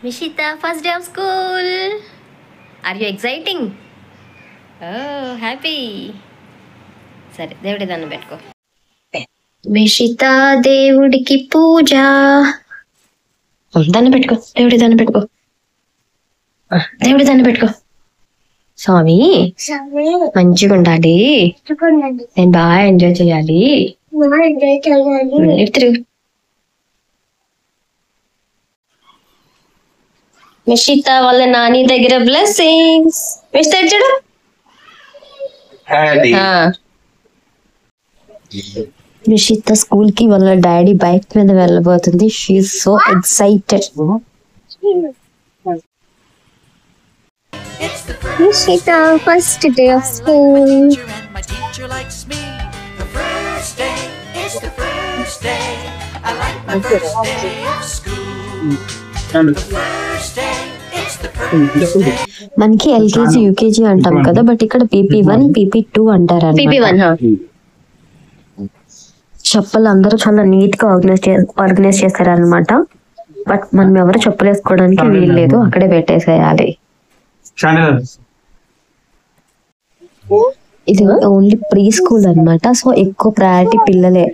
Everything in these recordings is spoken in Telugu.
Mishita, first day of school. Are you exciting? Oh, happy. సరే దేవుడి దండం పెట్టుకో. మిషిత దేవుడికి పూజ. దండం పెట్టుకో, దేవుడి దండం పెట్టుకో, దేవుడి దండం పెట్టుకో. స్వామి మంచిగా ఉండాలి, నేను బాగా ఎంజాయ్ చేయాలి. తిరుగు. మిషిత వాళ్ళ నాని దగ్గర బ్లెస్సింగ్స్. మిషిత చూడు. మిషిత స్కూల్ కి వాళ్ళ డాడీ బైక్ మీద వెళ్ళబోతుంది. She so excited. Mishita first day of school. మనకి ఎల్కేజీ యూకేజీ అంటాం కదా, బట్ ఇక్కడ PP1 PP2 అంటారు. PP1 చెప్పులు అందరూ చాలా నీట్ గా ఆర్గనైజ్ చేస్తారు అనమాట. బట్ మనం ఎవరు చెప్పులు వేసుకోవడానికి వీలు లేదు, అక్కడే పెట్టేసేయాలి. ఇది ఓన్లీ ప్రీ స్కూల్ అనమాట, సో ఎక్కువ ప్రయారిటీ పిల్లలే.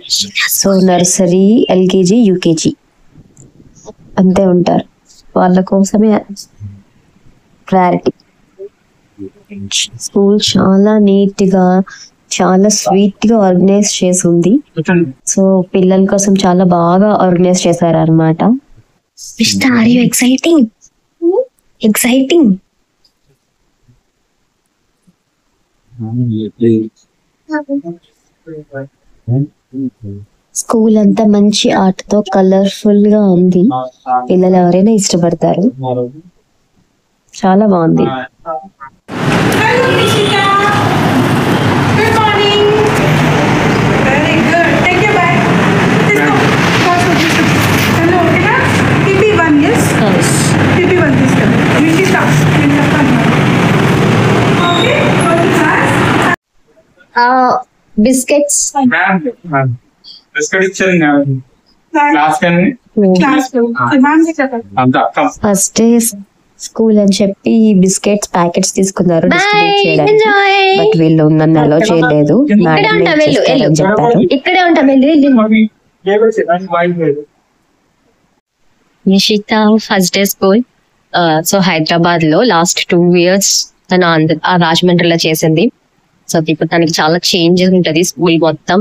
సో నర్సరీ, ఎల్కేజీ, యూకేజీ అంతే ఉంటారు, వాళ్ళ కోసమే ప్రయారిటీ. స్కూల్ చాలా నీట్ గా, చాలా స్వీట్ గా ఆర్గనైజ్ చేసి ఉంది. సో పిల్లల కోసం చాలా బాగా ఆర్గనైజ్ చేశారు అనమాట. Are you exciting? Exciting. School అంతా మంచి ఆర్ట్తో కలర్ఫుల్ గా ఉంది. పిల్లలు ఎవరైనా ఇష్టపడతారు, చాలా బాగుంది. బిస్కెట్స్ ఫస్ట్ డే స్కూల్ అని చెప్పి బిస్కెట్స్ ప్యాకెట్స్ తీసుకున్నారు డిస్ట్రిబ్యూట్ చేయడానికి. బట్ వీళ్ళు నన్ను అలో చేయలేదు, చెప్పారు. ఇక్కడే ఉంటాం. Nishitha first day school. So Hyderabad లో లాస్ట్ 2 years తను రాజమండ్రిలో చేసింది. సో ఇప్పుడు తనకి చాలా చేంజెస్ ఉంటది. స్కూల్ మొత్తం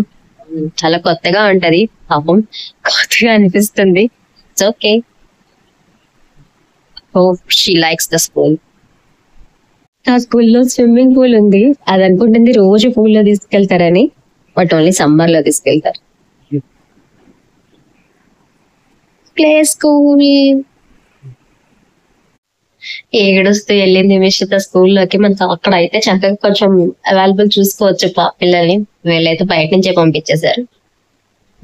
చాలా కొత్తగా ఉంటది. పాపం కొత్తగా అనిపిస్తుంది. It's okay. Hope she likes the school. ఆ స్కూల్లో స్విమ్మింగ్ పూల్ ఉంది. అది అనుకుంటుంది రోజు పూల్ లో తీసుకెళ్తారని, బట్ ఓన్లీ సమ్మర్ లో తీసుకెళ్తారు. Play school. ఏడుస్తూ వెళ్ళింది మిషిత స్కూల్లోకి. మనకు అక్కడ అయితే చక్కగా కొంచెం అవైలబుల్ చూసుకోవచ్చు పిల్లల్ని. వీళ్ళైతే బయట నుంచే పంపించేశారు.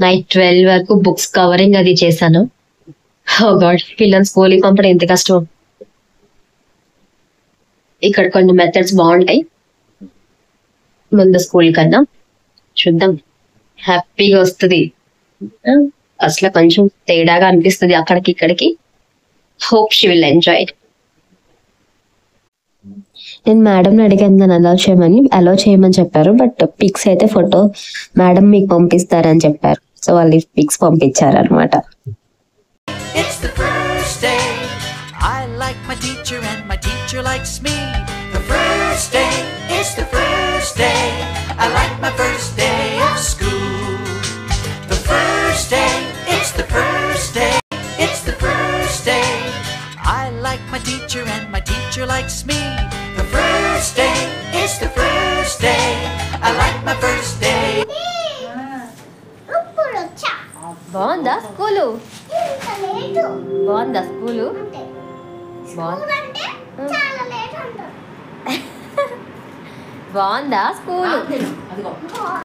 నైట్ 12 వరకు బుక్స్ కవరింగ్ అది చేశాను. ఓ గాడ్, పిల్లలు స్కూల్కి పంపడం ఎంత కష్టం. ఇక్కడ కొన్ని మెథడ్స్ బాగుంటాయి ముందు స్కూల్ కన్నా. చూద్దాం, హ్యాపీగా వస్తుంది. అసలు కొంచెం తేడాగా అనిపిస్తుంది అక్కడికి ఇక్కడికి. Hope she will enjoy. నేను మేడం అడిగాను నన్ను అలో చేయమని చెప్పారు. బట్ పిక్స్ అయితే ఫోటో మేడం మీకు పంపిస్తారని చెప్పారు. సో వాళ్ళు పిక్స్ పంపించారు అనమాట. బాగుందా స్కూలు? బాగుందా స్కూలు? బాగుందా స్కూలు?